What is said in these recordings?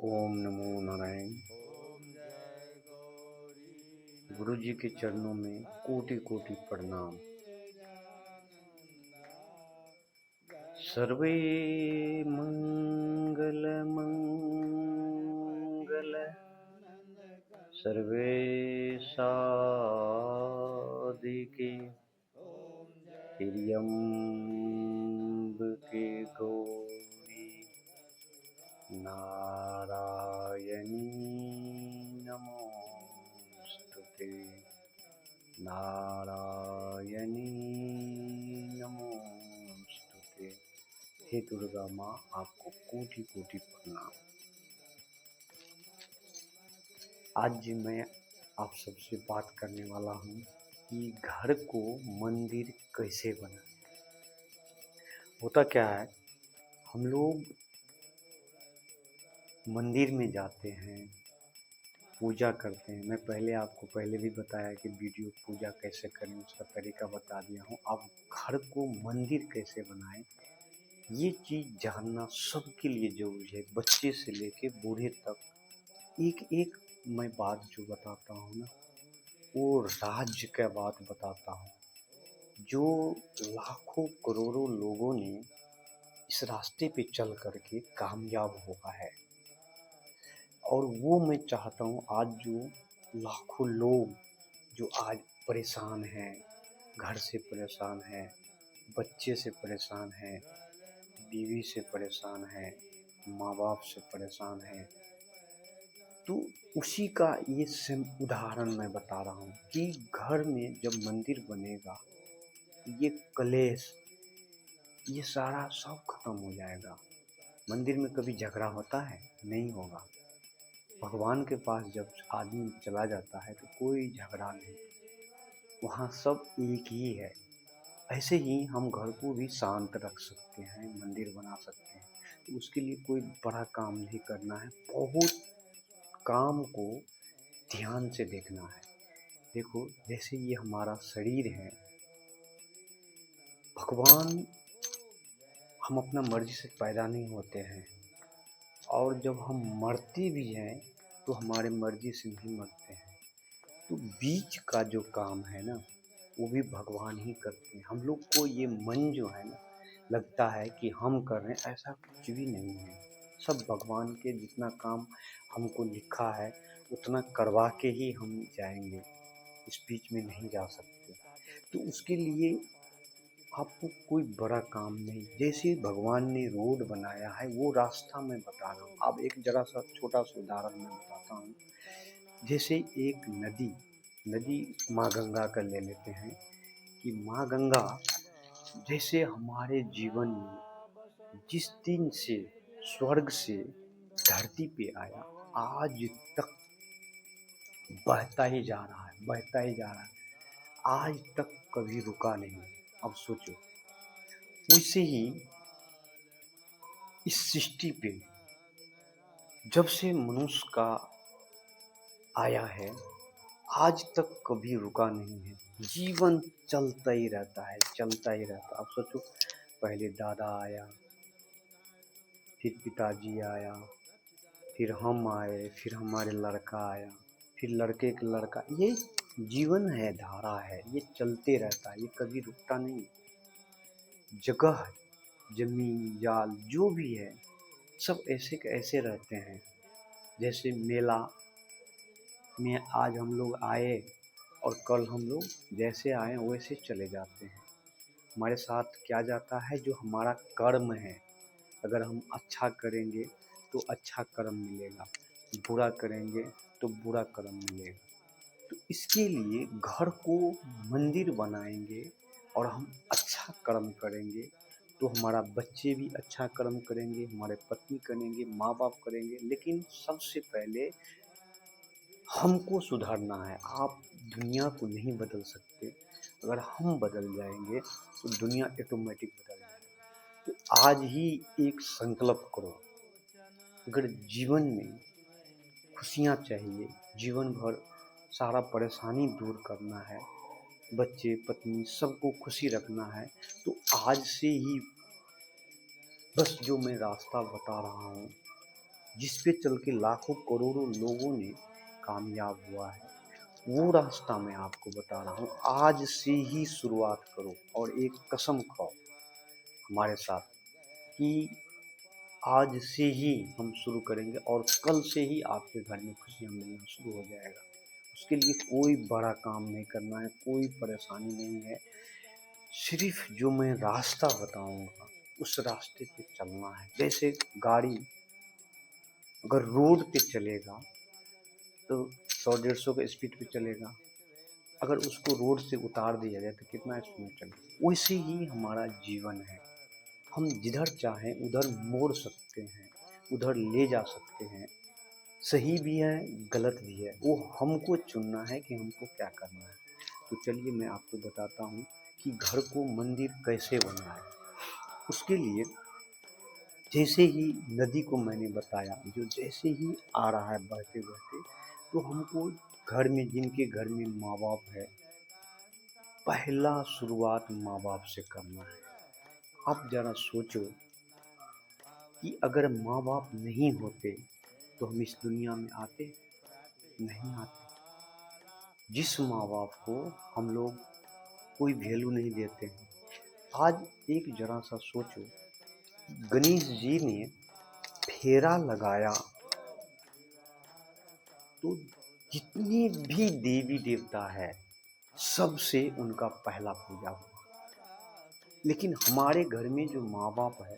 ओम नमो नारायण। गुरु जी के चरणों में कोटि कोटि प्रणाम। सर्वे मंगल मंगल सर्वे साधिके त्र्यंबके गौरी नारायणी नमोस्तुते नारायणी नमोस्तुते। हे दुर्गा माँ, आपको कोटि कोटि प्रणाम। आज मैं आप सबसे बात करने वाला हूँ कि घर को मंदिर कैसे बनाएं। होता क्या है, हम लोग मंदिर में जाते हैं, पूजा करते हैं। मैं आपको पहले भी बताया कि वीडियो पूजा कैसे करें उसका तरीका बता दिया हूँ। अब घर को मंदिर कैसे बनाएं, ये चीज़ जानना सबके लिए जरूरी है, बच्चे से लेके बूढ़े तक। एक एक मैं बात जो बताता हूँ ना, वो राज्य का बात बताता हूँ, जो लाखों करोड़ों लोगों ने इस रास्ते पे चल करके कामयाब हुआ है। और वो मैं चाहता हूँ आज जो लाखों लोग जो आज परेशान हैं, घर से परेशान हैं, बच्चे से परेशान हैं, बीवी से परेशान हैं, माँ बाप से परेशान हैं, तो उसी का ये सिम उदाहरण मैं बता रहा हूँ कि घर में जब मंदिर बनेगा, ये कलेश, ये सारा सब खत्म हो जाएगा। मंदिर में कभी झगड़ा होता है? नहीं होगा। भगवान के पास जब आदमी चला जाता है तो कोई झगड़ा नहीं, वहाँ सब एक ही है। ऐसे ही हम घर को भी शांत रख सकते हैं, मंदिर बना सकते हैं। तो उसके लिए कोई बड़ा काम नहीं करना है, बहुत काम को ध्यान से देखना है। देखो, जैसे ये हमारा शरीर है, भगवान, हम अपना मर्जी से पैदा नहीं होते हैं, और जब हम मरते भी हैं तो हमारे मर्जी से नहीं मरते हैं। तो बीच का जो काम है ना, वो भी भगवान ही करते हैं। हम लोग को ये मन जो है ना, लगता है कि हम कर रहे हैं, ऐसा कुछ भी नहीं है। सब भगवान के जितना काम हमको लिखा है उतना करवा के ही हम जाएंगे, इस बीच में नहीं जा सकते। तो उसके लिए आपको कोई बड़ा काम नहीं, जैसे भगवान ने रोड बनाया है वो रास्ता मैं बता रहा हूँ। अब एक जरा सा छोटा सा उदाहरण मैं बताता हूँ। जैसे एक नदी नदी माँ गंगा का ले लेते हैं कि माँ गंगा जैसे हमारे जीवन में जिस दिन से स्वर्ग से धरती पे आया, आज तक बहता ही जा रहा है, बहता ही जा रहा है, आज तक कभी रुका नहीं। अब सोचो, वैसे ही इस सृष्टि पे जब से मनुष्य का आया है, आज तक कभी रुका नहीं है। जीवन चलता ही रहता है, चलता ही रहता है। अब सोचो, पहले दादा आया, फिर पिताजी आया, फिर हम आए, फिर हमारे लड़का आया, फिर लड़के का लड़का। ये जीवन है, धारा है, ये चलते रहता है, ये कभी रुकता नहीं। जगह, जमीन, जाल जो भी है, सब ऐसे के ऐसे रहते हैं। जैसे मेला में आज हम लोग आए और कल हम लोग जैसे आए वैसे चले जाते हैं। हमारे साथ क्या जाता है, जो हमारा कर्म है। अगर हम अच्छा करेंगे तो अच्छा कर्म मिलेगा, बुरा करेंगे तो बुरा कर्म मिलेगा। तो इसके लिए घर को मंदिर बनाएंगे और हम अच्छा कर्म करेंगे तो हमारा बच्चे भी अच्छा कर्म करेंगे, हमारे पत्नी करेंगे, माँ बाप करेंगे। लेकिन सबसे पहले हमको सुधरना है। आप दुनिया को नहीं बदल सकते, अगर हम बदल जाएंगे तो दुनिया ऑटोमेटिक बदल जाएगी। तो आज ही एक संकल्प करो, अगर जीवन में खुशियाँ चाहिए, जीवन भर सारा परेशानी दूर करना है, बच्चे पत्नी सबको खुशी रखना है, तो आज से ही बस जो मैं रास्ता बता रहा हूँ जिस पे चल के लाखों करोड़ों लोगों ने कामयाब हुआ है, वो रास्ता मैं आपको बता रहा हूँ। आज से ही शुरुआत करो और एक कसम खाओ हमारे साथ कि आज से ही हम शुरू करेंगे और कल से ही आपके घर में खुशियाँ मिलना शुरू हो जाएगा। उसके लिए कोई बड़ा काम नहीं करना है, कोई परेशानी नहीं है। सिर्फ जो मैं रास्ता बताऊंगा उस रास्ते पे चलना है। जैसे गाड़ी अगर रोड पे चलेगा तो 100-150 का स्पीड पे चलेगा। अगर उसको रोड से उतार दिया जाए तो कितना स्पीड में चलेगा। वैसे ही हमारा जीवन है। हम जिधर चाहें उधर मोड़ सकते हैं, उधर ले जा सकते हैं। सही भी है, गलत भी है। वो हमको चुनना है कि हमको क्या करना है। तो चलिए मैं आपको बताता हूँ कि घर को मंदिर कैसे बनाएं। उसके लिए जैसे ही नदी को मैंने बताया, जो जैसे ही आ रहा है बहते बहते, तो हमको घर में, जिनके घर में माँ बाप है, पहला शुरुआत माँ बाप से करना है। आप जरा सोचो कि अगर माँ बाप नहीं होते तो हम इस दुनिया में आते? नहीं आते। जिस माँ बाप को हम लोग कोई वैल्यू नहीं देते हैं। आज एक जरा सा सोचो, गणेश जी ने फेरा लगाया तो जितने भी देवी देवता है सबसे उनका पहला पूजा हुआ। लेकिन हमारे घर में जो माँ बाप है,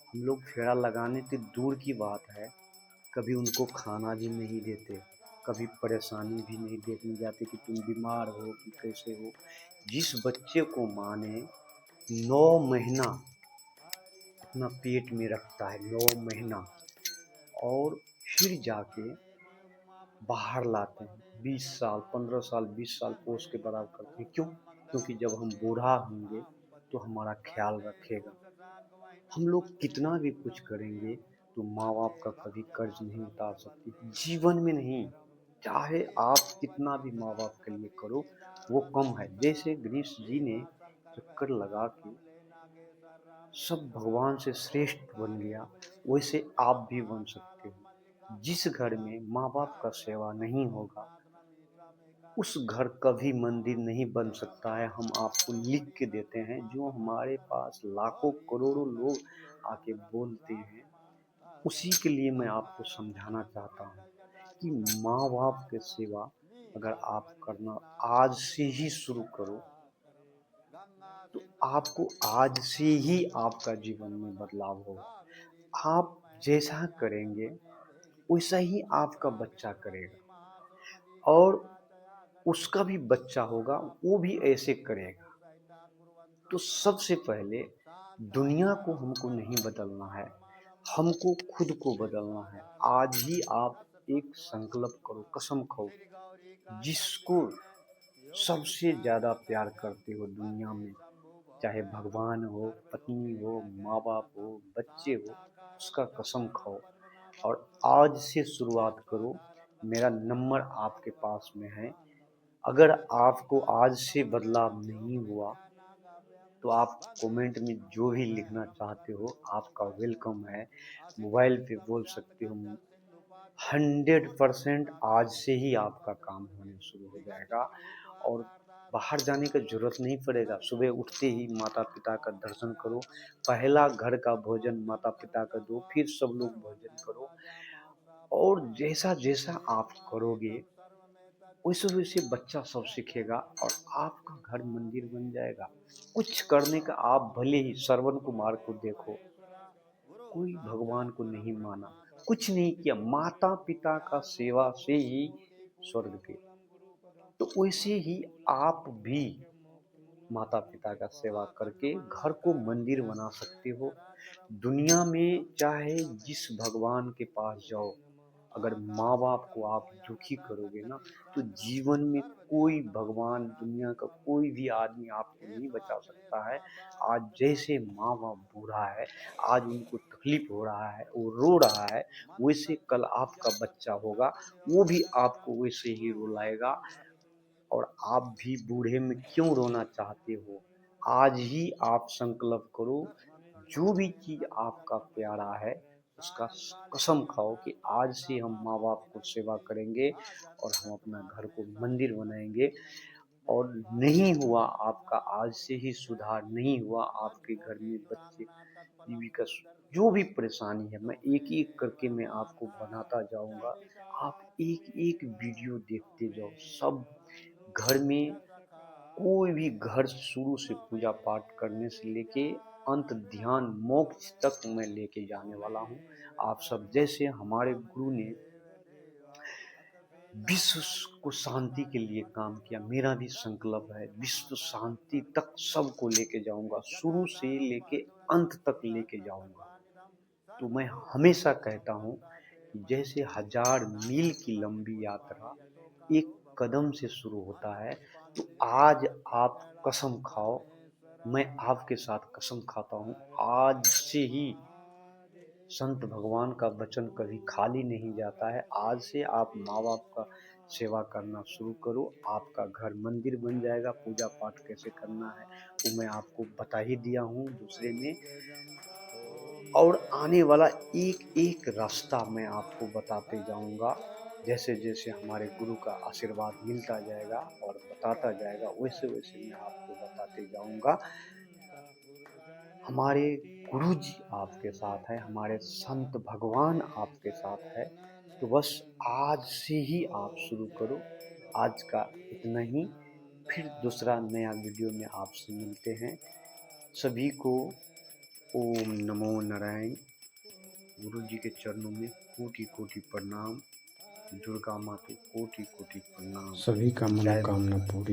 हम लोग फेरा लगाने से दूर की बात है, कभी उनको खाना भी नहीं देते, कभी परेशानी भी नहीं देखने जाते कि तुम बीमार हो कि कैसे हो। जिस बच्चे को माँ ने 9 महीना अपना पेट में रखता है, 9 महीना, और फिर जाके बाहर लाते हैं, 20 साल 15 साल 20 साल पोस के बड़ा करते हैं। क्यों? क्योंकि जब हम बूढ़ा होंगे तो हमारा ख्याल रखेगा। हम लोग कितना भी कुछ करेंगे तो माँ बाप का कभी कर्ज नहीं उतार सकते, जीवन में नहीं। चाहे आप कितना भी माँ बाप के लिए करो, वो कम है। जैसे गणेश जी ने चक्कर लगा के सब भगवान से श्रेष्ठ बन गया, वैसे आप भी बन सकते हो। जिस घर में माँ बाप का सेवा नहीं होगा उस घर कभी मंदिर नहीं बन सकता है। हम आपको लिख के देते हैं, जो हमारे पास लाखों करोड़ों लोग आके बोलते हैं, उसी के लिए मैं आपको समझाना चाहता हूँ कि माँ बाप के सेवा अगर आप करना आज से ही शुरू करो तो आपको आज से ही आपका जीवन में बदलाव होगा। आप जैसा करेंगे वैसा ही आपका बच्चा करेगा और उसका भी बच्चा होगा, वो भी ऐसे करेगा। तो सबसे पहले दुनिया को हमको नहीं बदलना है, हमको खुद को बदलना है। आज ही आप एक संकल्प करो, कसम खाओ, जिसको सबसे ज़्यादा प्यार करते हो दुनिया में, चाहे भगवान हो, पत्नी हो, माँ बाप हो, बच्चे हो, उसका कसम खाओ और आज से शुरुआत करो। मेरा नंबर आपके पास में है। अगर आपको आज से बदलाव नहीं हुआ तो आप कमेंट में जो भी लिखना चाहते हो आपका वेलकम है। मोबाइल पे बोल सकते हो। 100% आज से ही आपका काम होने शुरू हो जाएगा और बाहर जाने का जरूरत नहीं पड़ेगा। सुबह उठते ही माता पिता का दर्शन करो, पहला घर का भोजन माता पिता का दो, फिर सब लोग भोजन करो। और जैसा जैसा आप करोगे वैसे वैसे बच्चा सब सीखेगा और आपका घर मंदिर बन जाएगा। कुछ करने का, आप भले ही श्रवण कुमार को देखो, कोई भगवान को नहीं माना, कुछ नहीं किया, माता पिता का सेवा से ही स्वर्ग गए। तो वैसे ही आप भी माता पिता का सेवा करके घर को मंदिर बना सकते हो। दुनिया में चाहे जिस भगवान के पास जाओ, अगर माँ बाप को आप दुखी करोगे ना तो जीवन में कोई भगवान, दुनिया का कोई भी आदमी आपको नहीं बचा सकता है। आज जैसे माँ बाप बूढ़ा है, आज उनको तकलीफ हो रहा है, वो रो रहा है, वैसे कल आपका बच्चा होगा, वो भी आपको वैसे ही रुलाएगा। और आप भी बूढ़े में क्यों रोना चाहते हो? आज ही आप संकल्प करो, जो भी चीज आपका प्यारा है उसका कसम खाओ कि आज से हम माँ बाप को सेवा करेंगे और हम अपना घर को मंदिर बनाएंगे। और नहीं हुआ आपका आज से ही सुधार, नहीं हुआ आपके घर में बच्चे बीवी का जो भी परेशानी है, मैं एक एक करके मैं आपको बनाता जाऊंगा। आप एक एक वीडियो देखते जाओ। सब घर में कोई भी घर शुरू से पूजा पाठ करने से लेके अंत ध्यान मोक्ष तक मैं लेके जाने वाला हूँ। आप सब जैसे हमारे गुरु ने विश्व को शांति के लिए काम किया, मेरा भी संकल्प है विश्व शांति तक सबको लेके जाऊंगा, शुरू से लेके अंत तक लेके जाऊंगा। तो मैं हमेशा कहता हूँ कि जैसे 1000 मील की लंबी यात्रा एक कदम से शुरू होता है, तो आज आप कसम खाओ, मैं आपके साथ कसम खाता हूँ, आज से ही संत भगवान का वचन कभी खाली नहीं जाता है। आज से आप माँ बाप का सेवा करना शुरू करो, आपका घर मंदिर बन जाएगा। पूजा पाठ कैसे करना है वो मैं आपको बता ही दिया हूँ दूसरे में। और आने वाला एक एक रास्ता मैं आपको बताते जाऊंगा। जैसे जैसे हमारे गुरु का आशीर्वाद मिलता जाएगा और बताता जाएगा, वैसे वैसे मैं आपको बताते जाऊंगा। हमारे गुरु जी आपके साथ है, हमारे संत भगवान आपके साथ है। तो बस आज से ही आप शुरू करो। आज का इतना ही, फिर दूसरा नया वीडियो में आपसे मिलते हैं। सभी को ओम नमो नारायण। गुरु जी के चरणों में कोटि कोटि प्रणाम। दुर्गा माँ को कोटि कोटि प्रणाम। सभी का जय मनोकामना माता। पूरी